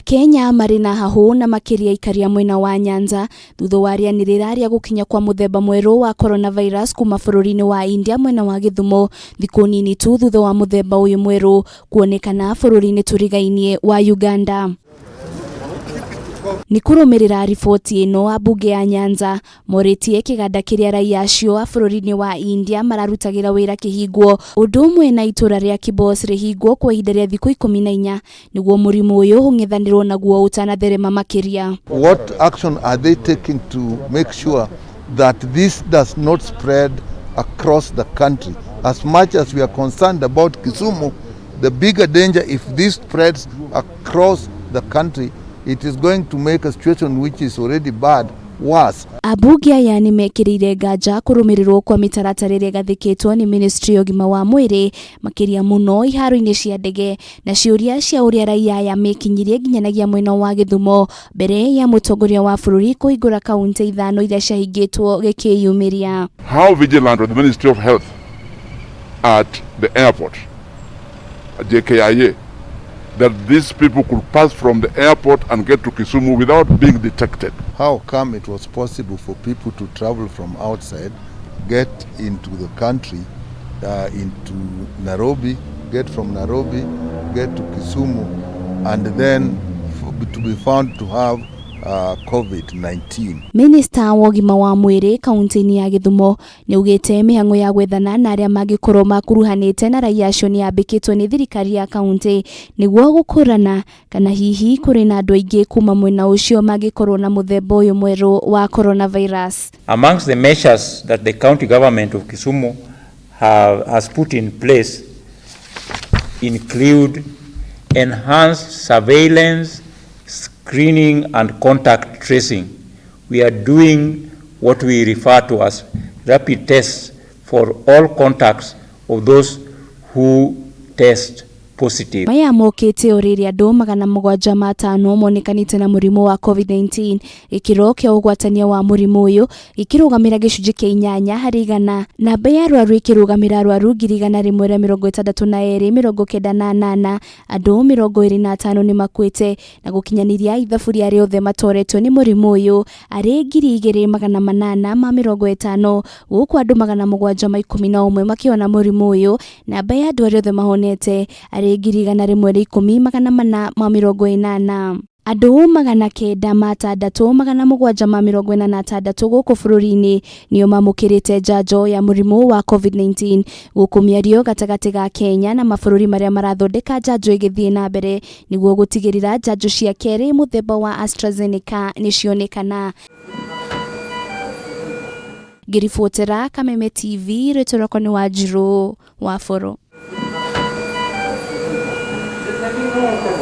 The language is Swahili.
Kenya marina hahu na makiuria ikaria mwena wa Nyanza thutha wa rianirira ria gukinya kwa muthemba mweru wa coronavirus kuuma bururi-ini wa India mwena wa Githumo thiku nini tu thutha wa muthemba uyu mweru kuonekana bururi-ini turigainie wa Uganda. Ni kurumirira riboti ino ambunge ya Nyanza moritie kiganda kiria raia acio a bururi-ini wa India mararutagira wira kihingwo undu umwe na itura ria Kibos rihingwo kwa ihinda ria thiku 14 niguo murimu uyu ung'ethanirwo naguo utanatherema makiria. What action are they taking to make sure that this does not spread across the country? As much as we are concerned about Githumo, the bigger danger if this spreads across the country, it is going to make a situation which is already bad worse. Ambunge aya ni mekirire nganja kurumirirwo kwa mitaratara iria gathikitwo ni ministry ogima wa mwiri makiria muno iharo-ini cia ndege na ciuria cia uria raia aya mekinyirie nginyanagia mwena wa Githumo mbere ya mutongoria wa bururi kuhingura kaunti ithano iria ciahingitwo gikiyumiria. How vigilant was the Ministry of Health at the airport at JKIA that these people could pass from the airport and get to Kisumu without being detected? How come it was possible for people to travel from outside, get into the country, into Nairobi, get from Nairobi, get to Kisumu, and then to be found to have COVID-19. Minister wa ũgima wa mwĩrĩ kaunti-ini ya Githumo ni ugite mihango ya gwethana na aria magikorwo makuruhanite na raia acio ni ambikitwo ni thirikari ya kaunti niguo gukurana kana hihi kuri na andu aingi kuma mwena ucio magikorwo na muthemba uyu mweru wa coronavirus. Amongst the measures that the county government of Kisumu has put in place include enhanced surveillance, screening and contact tracing. We are doing what we refer to as rapid tests for all contacts of those who test positive. Maya mokite oriri andu 705 monekanite na murimu wa COVID-19 ikiro kia ugwatania wa murimu uyu ikirugamira gicunji kia 8 hari 100 namba ya arwaru ikirugamira arwaru 1,162,98 andu 25 ni makwite na gukinyaniria ithabu ria riothe matoretwo ni murimu uyu ari 2,850 guku andu 711 makiona murimu uyu namba ya andu riothe mahonete ari 110,480. Andu 966 guku bururi-ini nio mamukirite njanjo ya murimu wa COVID-19 guku miario gatagati ga Kenya na mabururi maria marathondeka njanjo igithie na mbere niguo gutigirira njanjo cia keri muthemba wa AstraZeneca ni cionekana. Ngiribotera Kameme TV retoroko ni Wanjiru wa Foro.